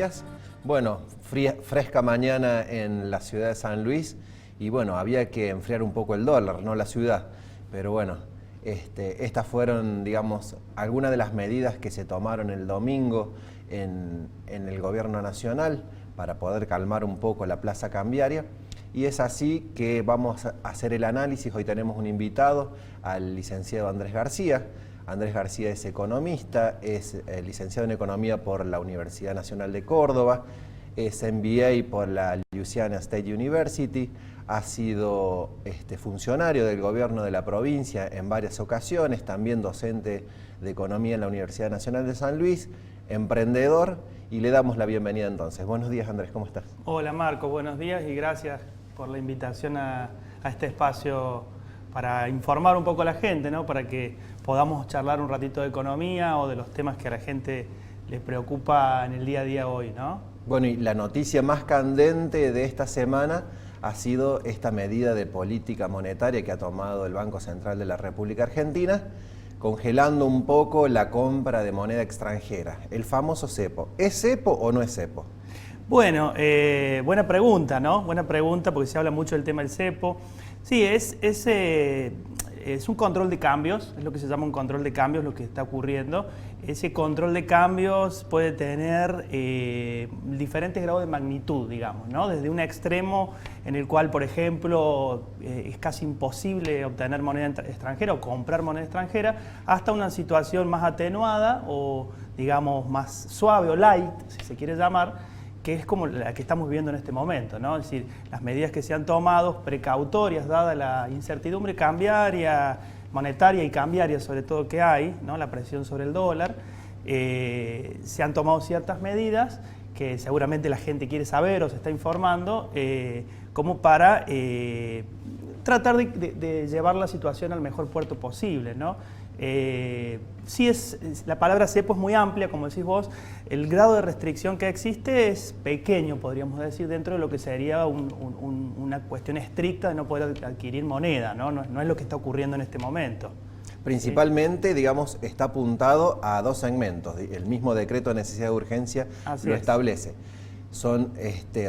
días. Bueno, fresca mañana en la ciudad de San Luis y bueno, había que enfriar un poco el dólar, no la ciudad. Pero bueno, estas fueron, digamos, algunas de las medidas que se tomaron el domingo en el gobierno nacional para poder calmar un poco la plaza cambiaria. Y es así que vamos a hacer el análisis. Hoy tenemos un invitado, al licenciado Andrés García. Andrés García es economista, es licenciado en Economía por la Universidad Nacional de Córdoba, es MBA por la Louisiana State University, ha sido funcionario del gobierno de la provincia en varias ocasiones, también docente de Economía en la Universidad Nacional de San Luis, emprendedor, y le damos la bienvenida entonces. Buenos días, Andrés, ¿cómo estás? Hola Marco, buenos días y gracias por la invitación a este espacio para informar un poco a la gente, ¿no? Para que podamos charlar un ratito de economía o de los temas que a la gente le preocupa en el día a día hoy, ¿no? Bueno, y la noticia más candente de esta semana ha sido esta medida de política monetaria que ha tomado el Banco Central de la República Argentina, congelando un poco la compra de moneda extranjera, el famoso cepo. ¿Es cepo o no es cepo? Bueno, buena pregunta, ¿no? Buena pregunta porque se habla mucho del tema del cepo. Sí, es un control de cambios, es lo que se llama un control de cambios, lo que está ocurriendo. Ese control de cambios puede tener diferentes grados de magnitud, digamos, ¿no? Desde un extremo en el cual, por ejemplo, es casi imposible obtener moneda extranjera o comprar moneda extranjera, hasta una situación más atenuada o, digamos, más suave o light, si se quiere llamar, que es como la que estamos viviendo en este momento, ¿no? Es decir, las medidas que se han tomado, precautorias, dada la incertidumbre cambiaria, monetaria y cambiaria sobre todo que hay, ¿no? La presión sobre el dólar, se han tomado ciertas medidas que seguramente la gente quiere saber o se está informando, como para tratar de llevar la situación al mejor puerto posible, ¿no? Sí, la palabra cepo es muy amplia, como decís vos. El grado de restricción que existe es pequeño, podríamos decir, dentro de lo que sería una cuestión estricta de no poder adquirir moneda, ¿no? No es lo que está ocurriendo en este momento. Principalmente, ¿sí? Digamos, está apuntado a dos segmentos. El mismo decreto de necesidad de urgencia lo establece. Son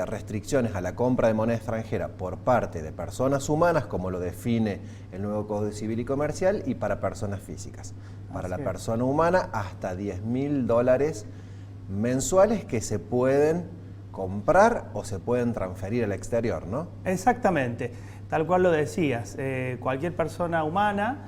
restricciones a la compra de moneda extranjera por parte de personas humanas, como lo define el nuevo Código Civil y Comercial, y para personas físicas. Para la persona humana, hasta $10.000 mensuales que se pueden comprar o se pueden transferir al exterior, ¿no? Exactamente, tal cual lo decías. Cualquier persona humana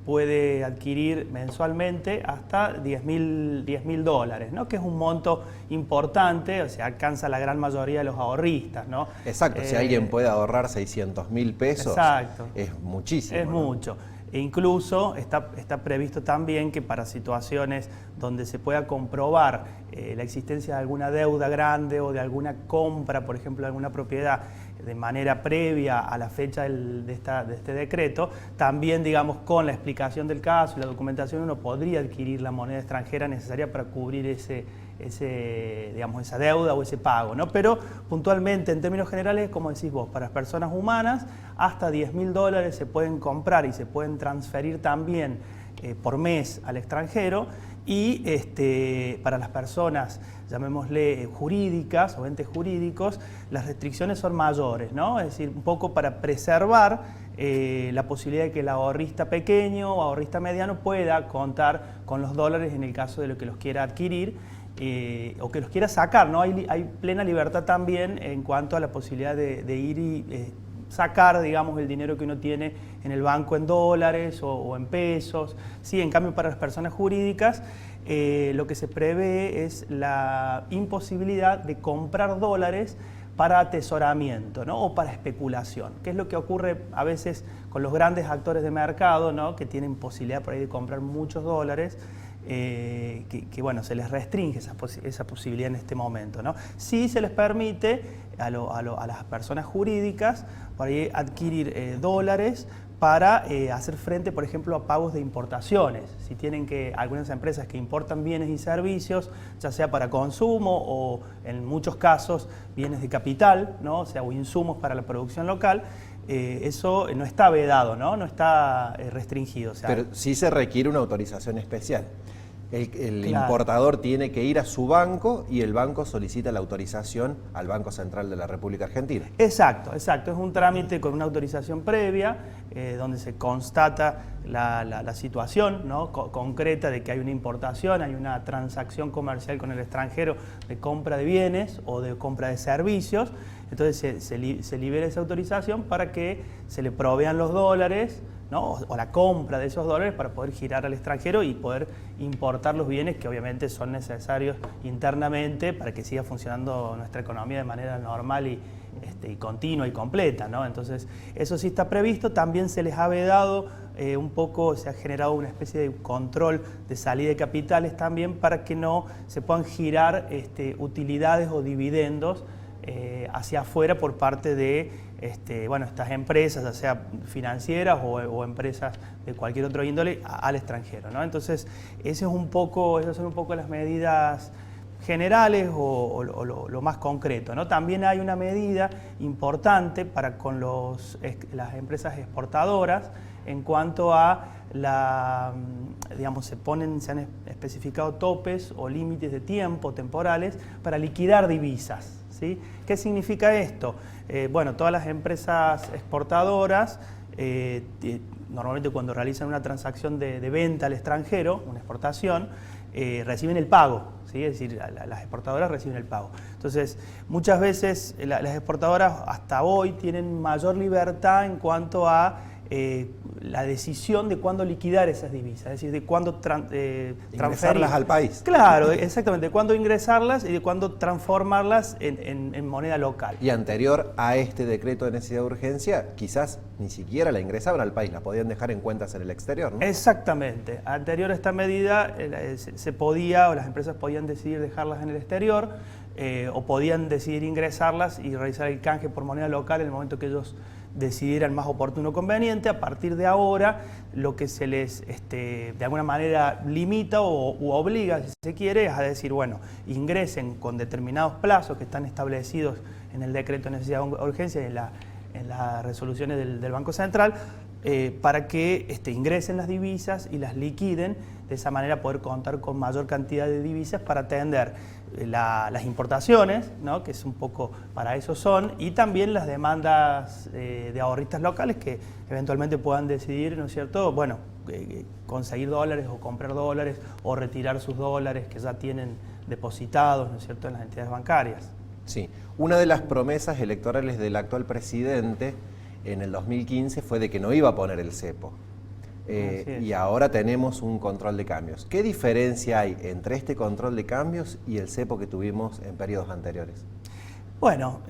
puede adquirir mensualmente hasta $10.000, ¿no? Que es un monto importante, o sea, alcanza la gran mayoría de los ahorristas, ¿no? Exacto, si alguien puede ahorrar 600.000 pesos, exacto, es muchísimo. Es, ¿no?, mucho. E incluso está previsto también que para situaciones donde se pueda comprobar la existencia de alguna deuda grande o de alguna compra, por ejemplo, de alguna propiedad de manera previa a la fecha de este decreto, también, digamos, con la explicación del caso y la documentación, uno podría adquirir la moneda extranjera necesaria para cubrir digamos, esa deuda o ese pago, ¿no? Pero puntualmente, en términos generales, como decís vos, para las personas humanas, hasta $10.000 se pueden comprar y se pueden transferir también por mes al extranjero. Y para las personas, llamémosle jurídicas o entes jurídicos, las restricciones son mayores, ¿no? Es decir, un poco para preservar la posibilidad de que el ahorrista pequeño o ahorrista mediano pueda contar con los dólares en el caso de lo que los quiera adquirir o que los quiera sacar, ¿no? Hay plena libertad también en cuanto a la posibilidad de ir y sacar, digamos, el dinero que uno tiene en el banco en dólares o en pesos. Sí, en cambio, para las personas jurídicas, lo que se prevé es la imposibilidad de comprar dólares para atesoramiento, ¿no? O para especulación, que es lo que ocurre a veces con los grandes actores de mercado, ¿no? Que tienen posibilidad por ahí de comprar muchos dólares, que bueno, se les restringe esa posibilidad en este momento, ¿no? Sí se les permite a las personas jurídicas por ahí adquirir dólares para hacer frente, por ejemplo, a pagos de importaciones. Si tienen algunas empresas que importan bienes y servicios, ya sea para consumo o en muchos casos bienes de capital, ¿no? O sea, o insumos para la producción local, eso no está vedado, ¿no? No está restringido. O sea, pero sí se requiere una autorización especial. El Claro. importador tiene que ir a su banco y el banco solicita la autorización al Banco Central de la República Argentina. Exacto, exacto. Es un trámite con una autorización previa donde se constata la situación, ¿no? Concreta de que hay una importación, hay una transacción comercial con el extranjero de compra de bienes o de compra de servicios. Entonces se libera esa autorización para que se le provean los dólares, ¿no? O la compra de esos dólares para poder girar al extranjero y poder importar los bienes que obviamente son necesarios internamente para que siga funcionando nuestra economía de manera normal y continua y completa, ¿no? Entonces, eso sí está previsto. También se les ha vedado un poco, se ha generado una especie de control de salida de capitales también para que no se puedan girar utilidades o dividendos hacia afuera por parte de estas empresas, ya sea financieras o empresas de cualquier otro índole, al extranjero, ¿no? Entonces, esas son un poco las medidas generales o lo más concreto, ¿no? También hay una medida importante para con las empresas exportadoras en cuanto a se han especificado topes o límites de tiempo temporales para liquidar divisas, ¿sí? ¿Qué significa esto? Bueno, todas las empresas exportadoras, normalmente cuando realizan una transacción de venta al extranjero, una exportación, reciben el pago, ¿sí? Es decir, las exportadoras reciben el pago. Entonces, muchas veces las exportadoras hasta hoy tienen mayor libertad en cuanto a la decisión de cuándo liquidar esas divisas, es decir, de cuándo ingresarlas al país. Claro, exactamente, de cuándo ingresarlas y de cuándo transformarlas en moneda local. Y anterior a este decreto de necesidad de urgencia, quizás ni siquiera la ingresaban al país, la podían dejar en cuentas en el exterior, ¿no? Exactamente. Anterior a esta medida se podía, o las empresas podían decidir dejarlas en el exterior, o podían decidir ingresarlas y realizar el canje por moneda local en el momento que ellos decidieran más oportuno o conveniente. A partir de ahora, lo que se les de alguna manera limita u obliga, si se quiere, es a decir, bueno, ingresen con determinados plazos que están establecidos en el decreto de necesidad de urgencia y en las resoluciones del Banco Central, para que ingresen las divisas y las liquiden, de esa manera poder contar con mayor cantidad de divisas para atender las importaciones, ¿no? Que es un poco para eso son, y también las demandas de ahorristas locales que eventualmente puedan decidir, ¿no es cierto?, bueno, conseguir dólares o comprar dólares o retirar sus dólares que ya tienen depositados, ¿no es cierto?, en las entidades bancarias. Sí, una de las promesas electorales del actual presidente en el 2015 fue de que no iba a poner el cepo. Y ahora tenemos un control de cambios. ¿Qué diferencia hay entre este control de cambios y el cepo que tuvimos en periodos anteriores? Bueno,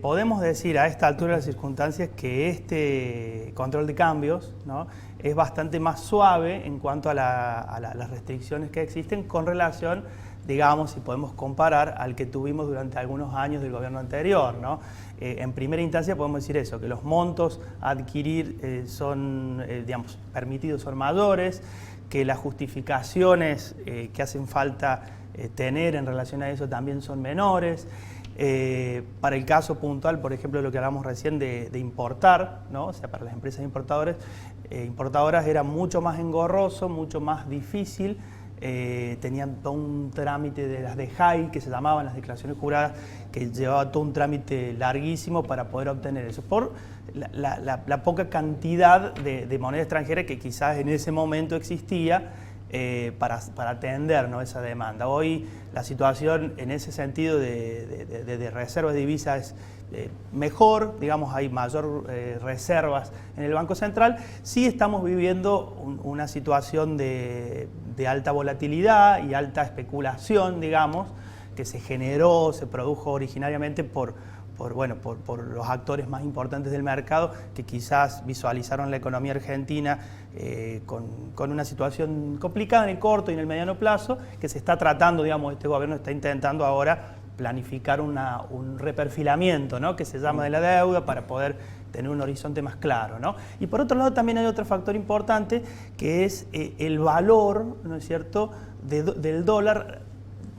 podemos decir a esta altura de las circunstancias que este control de cambios, ¿no?, es bastante más suave en cuanto a las restricciones que existen con relación, digamos, si podemos comparar al que tuvimos durante algunos años del gobierno anterior, ¿no? En primera instancia podemos decir eso, que los montos a adquirir son, digamos, permitidos son mayores, que las justificaciones que hacen falta tener en relación a eso también son menores. Para el caso puntual, por ejemplo, lo que hablamos recién de importar, ¿no? O sea, para las empresas importadoras era mucho más engorroso, mucho más difícil. Tenían todo un trámite de las DEJAI, que se llamaban las declaraciones juradas, que llevaba todo un trámite larguísimo para poder obtener eso, por la poca cantidad de moneda extranjera que quizás en ese momento existía para atender, ¿no?, esa demanda. Hoy la situación en ese sentido de reservas de divisas es mejor, digamos, hay mayor reservas en el Banco Central. Sí estamos viviendo una situación de alta volatilidad y alta especulación, digamos, que se produjo originariamente por los actores más importantes del mercado, que quizás visualizaron la economía argentina con una situación complicada en el corto y en el mediano plazo, que se está tratando, digamos, este gobierno está intentando ahora planificar un reperfilamiento, ¿no?, que se llama de la deuda, para poder tener un horizonte más claro, ¿no? Y por otro lado también hay otro factor importante, que es el valor, ¿no es cierto?, del dólar,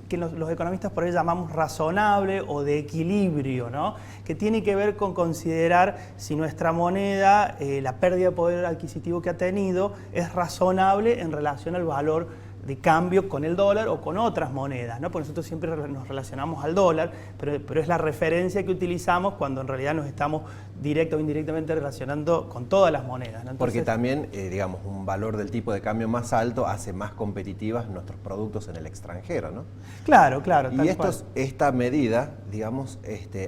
que los economistas por ahí llamamos razonable o de equilibrio, ¿no?, que tiene que ver con considerar si nuestra moneda, la pérdida de poder adquisitivo que ha tenido, es razonable en relación al valor de cambio con el dólar o con otras monedas, ¿no? Porque nosotros siempre nos relacionamos al dólar, pero es la referencia que utilizamos cuando en realidad nos estamos directo o indirectamente relacionando con todas las monedas, ¿no? Entonces, porque también, digamos, un valor del tipo de cambio más alto hace más competitivas nuestros productos en el extranjero, ¿no? Claro, claro. Y esta medida, digamos,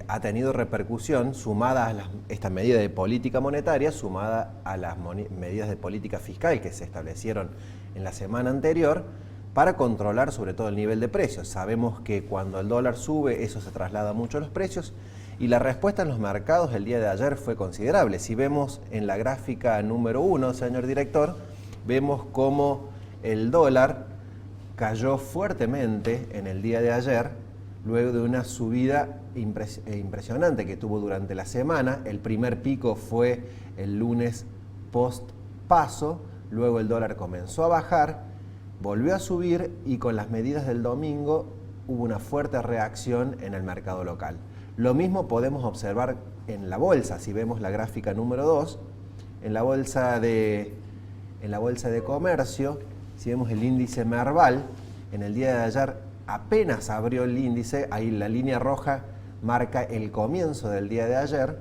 ha tenido repercusión sumada a esta medida de política monetaria, sumada a las medidas de política fiscal que se establecieron en la semana anterior para controlar sobre todo el nivel de precios. Sabemos que cuando el dólar sube, eso se traslada mucho a los precios y la respuesta en los mercados el día de ayer fue considerable. Si vemos en la gráfica número 1, señor director, vemos cómo el dólar cayó fuertemente en el día de ayer, luego de una subida impresionante que tuvo durante la semana. El primer pico fue el lunes post-paso, luego el dólar comenzó a bajar, volvió a subir y con las medidas del domingo hubo una fuerte reacción en el mercado local. Lo mismo podemos observar en la bolsa. Si vemos la gráfica número 2, en la bolsa de comercio, si vemos el índice Merval, en el día de ayer apenas abrió el índice, ahí la línea roja marca el comienzo del día de ayer,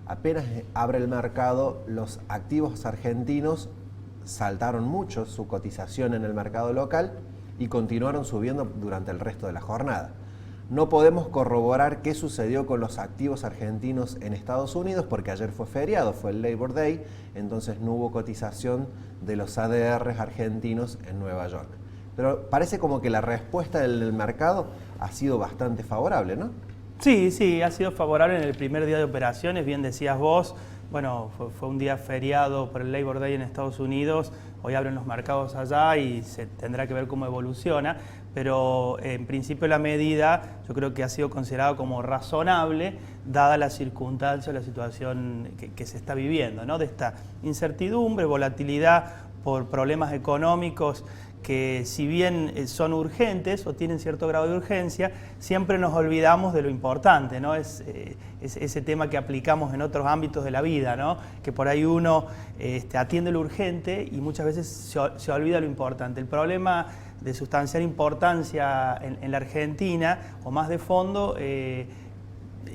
apenas abre el mercado, los activos argentinos saltaron mucho su cotización en el mercado local y continuaron subiendo durante el resto de la jornada. No podemos corroborar qué sucedió con los activos argentinos en Estados Unidos porque ayer fue feriado, fue el Labor Day, entonces no hubo cotización de los ADRs argentinos en Nueva York. Pero parece como que la respuesta del mercado ha sido bastante favorable, ¿no? Sí, sí, ha sido favorable en el primer día de operaciones, bien decías vos. Bueno, fue un día feriado por el Labor Day en Estados Unidos, hoy abren los mercados allá y se tendrá que ver cómo evoluciona, pero en principio la medida yo creo que ha sido considerada como razonable, dada la circunstancia, la situación que se está viviendo, ¿no? De esta incertidumbre, volatilidad por problemas económicos que si bien son urgentes o tienen cierto grado de urgencia, siempre nos olvidamos de lo importante, ¿no? Es ese tema que aplicamos en otros ámbitos de la vida, ¿no? Que por ahí uno atiende lo urgente y muchas veces se olvida lo importante. El problema de sustancial importancia en la Argentina, o más de fondo,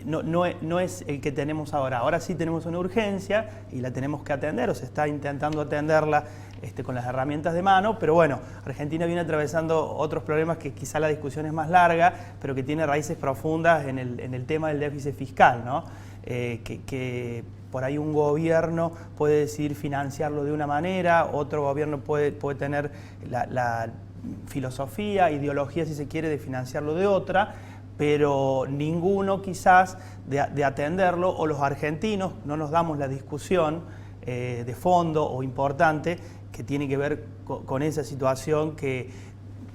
no es el que tenemos ahora. Ahora sí tenemos una urgencia y la tenemos que atender, o se está intentando atenderla con las herramientas de mano, pero bueno, Argentina viene atravesando otros problemas que quizá la discusión es más larga, pero que tiene raíces profundas en el tema del déficit fiscal, ¿no? Que por ahí un gobierno puede decidir financiarlo de una manera, otro gobierno puede tener la filosofía, ideología, si se quiere, de financiarlo de otra, pero ninguno quizás de atenderlo, o los argentinos no nos damos la discusión de fondo o importante que tiene que ver con esa situación que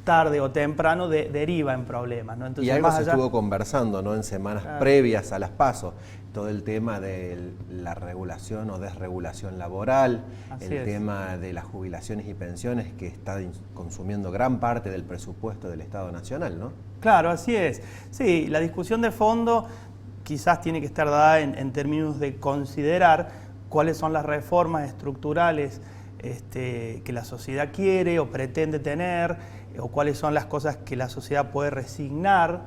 tarde o temprano deriva en problemas, ¿no? Entonces, y algo se estuvo conversando, ¿no? En semanas previas a las PASO, todo el tema de la regulación o desregulación laboral, tema de las jubilaciones y pensiones que está consumiendo gran parte del presupuesto del Estado Nacional, ¿no? Claro, así es. Sí, la discusión de fondo quizás tiene que estar dada en términos de considerar cuáles son las reformas estructurales que la sociedad quiere o pretende tener, o cuáles son las cosas que la sociedad puede resignar,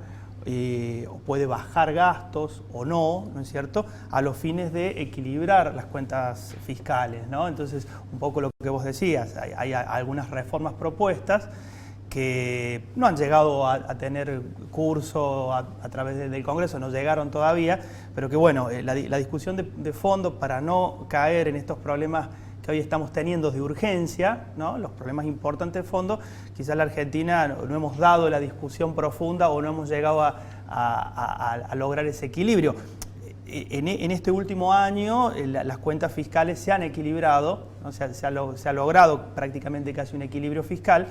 o puede bajar gastos o no, ¿no es cierto?, a los fines de equilibrar las cuentas fiscales, ¿no? Entonces, un poco lo que vos decías, hay algunas reformas propuestas que no han llegado a tener curso a través del Congreso, no llegaron todavía, pero que bueno, la discusión de fondo, para no caer en estos problemas que hoy estamos teniendo de urgencia, ¿no? Los problemas importantes de fondo, quizás la Argentina no hemos dado la discusión profunda o no hemos llegado a lograr ese equilibrio. En este último año las cuentas fiscales se han equilibrado, ¿no? Se ha logrado prácticamente casi un equilibrio fiscal,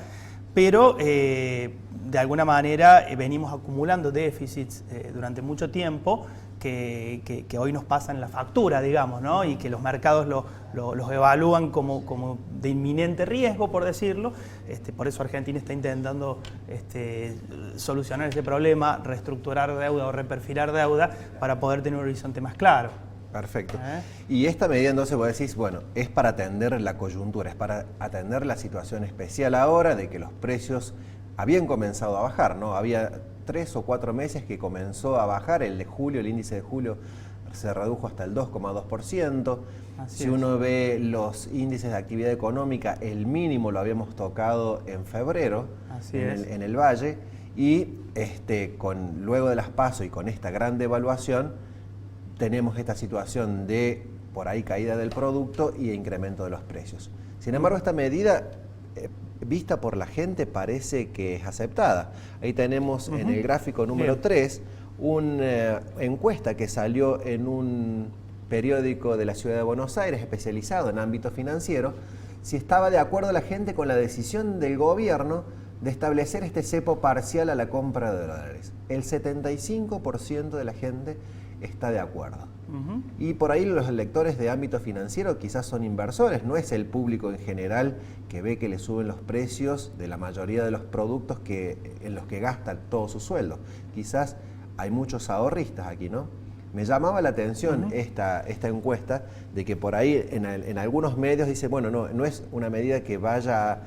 pero de alguna manera venimos acumulando déficits durante mucho tiempo que hoy nos pasan la factura, digamos, ¿no? Y que los mercados los evalúan como de inminente riesgo, por decirlo. Por eso Argentina está intentando solucionar ese problema, reestructurar deuda o reperfilar deuda para poder tener un horizonte más claro. Perfecto. Y esta medida entonces vos decís, bueno, es para atender la coyuntura, es para atender la situación especial ahora de que los precios habían comenzado a bajar, ¿no? Había 3 o 4 meses que comenzó a bajar, el de julio, el índice de julio se redujo hasta el 2,2%. Si uno ve los índices de actividad económica, el mínimo lo habíamos tocado en febrero en el Valle, y luego de las PASO y con esta gran devaluación, tenemos esta situación de por ahí caída del producto y incremento de los precios. Sin embargo, esta medida vista por la gente parece que es aceptada. Ahí tenemos en el gráfico número 3 una encuesta que salió en un periódico de la Ciudad de Buenos Aires especializado en ámbito financiero, si estaba de acuerdo la gente con la decisión del gobierno de establecer este cepo parcial a la compra de dólares. El 75% de la gente está de acuerdo. Y por ahí los lectores de ámbito financiero quizás son inversores, no es el público en general que ve que le suben los precios de la mayoría de los productos en los que gastan todo su sueldo. Quizás hay muchos ahorristas aquí, ¿no? Me llamaba la atención esta encuesta de que por ahí en algunos medios dice, bueno, no es una medida que vaya a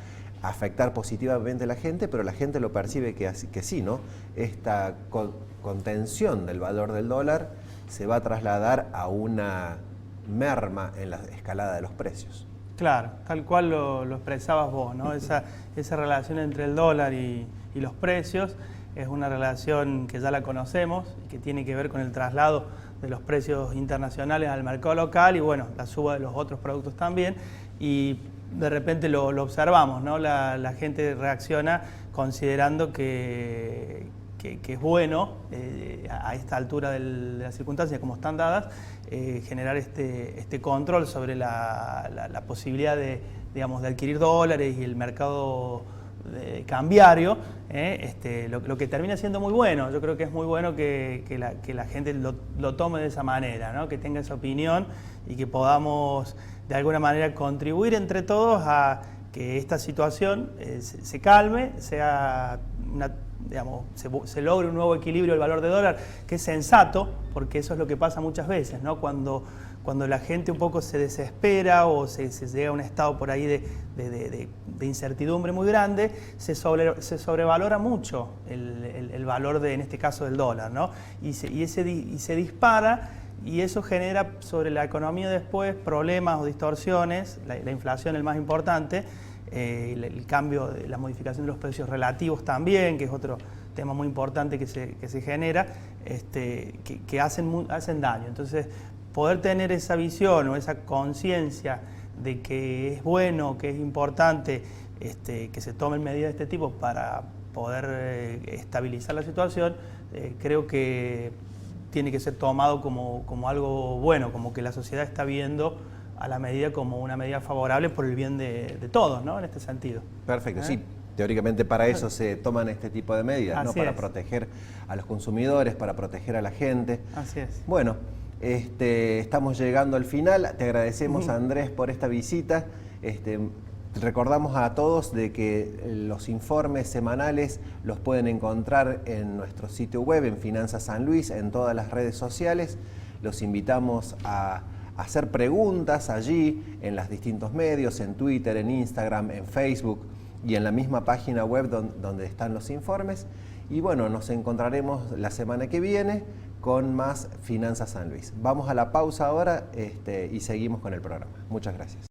afectar positivamente a la gente, pero la gente lo percibe que sí, ¿no? Esta contención del valor del dólar se va a trasladar a una merma en la escalada de los precios. Claro, tal cual lo expresabas vos, ¿no? Esa relación entre el dólar y los precios es una relación que ya la conocemos y que tiene que ver con el traslado de los precios internacionales al mercado local y bueno, la suba de los otros productos también, y de repente lo observamos, ¿no? La gente reacciona considerando que es bueno a esta altura de las circunstancias como están dadas, generar este control sobre la posibilidad de adquirir dólares y el mercado cambiario, lo que termina siendo muy bueno. Yo creo que es muy bueno que la gente lo tome de esa manera, ¿no? Que tenga esa opinión y que podamos de alguna manera contribuir entre todos a que esta situación se calme, sea se logre un nuevo equilibrio del valor de dólar, que es sensato, porque eso es lo que pasa muchas veces, ¿no? Cuando la gente un poco se desespera o se llega a un estado por ahí de incertidumbre muy grande, se sobrevalora mucho el valor en este caso del dólar, ¿no? Y se dispara, y eso genera sobre la economía después problemas o distorsiones, la inflación el más importante, el cambio, la modificación de los precios relativos también, que es otro tema muy importante que se genera, que hacen daño. Entonces, poder tener esa visión o esa conciencia de que es bueno, que es importante que se tomen medidas de este tipo para poder estabilizar la situación, creo que tiene que ser tomado como algo bueno, como que la sociedad está viendo a la medida como una medida favorable por el bien de todos, ¿no? En este sentido. Perfecto, sí. Teóricamente para eso se toman este tipo de medidas, ¿no? Para proteger a los consumidores, para proteger a la gente. Así es. Bueno, estamos llegando al final. Te agradecemos, Andrés, por esta visita. Recordamos a todos de que los informes semanales los pueden encontrar en nuestro sitio web, en Finanzas San Luis, en todas las redes sociales. Los invitamos a hacer preguntas allí, en los distintos medios, en Twitter, en Instagram, en Facebook y en la misma página web donde están los informes. Y bueno, nos encontraremos la semana que viene con más Finanzas San Luis. Vamos a la pausa ahora y seguimos con el programa. Muchas gracias.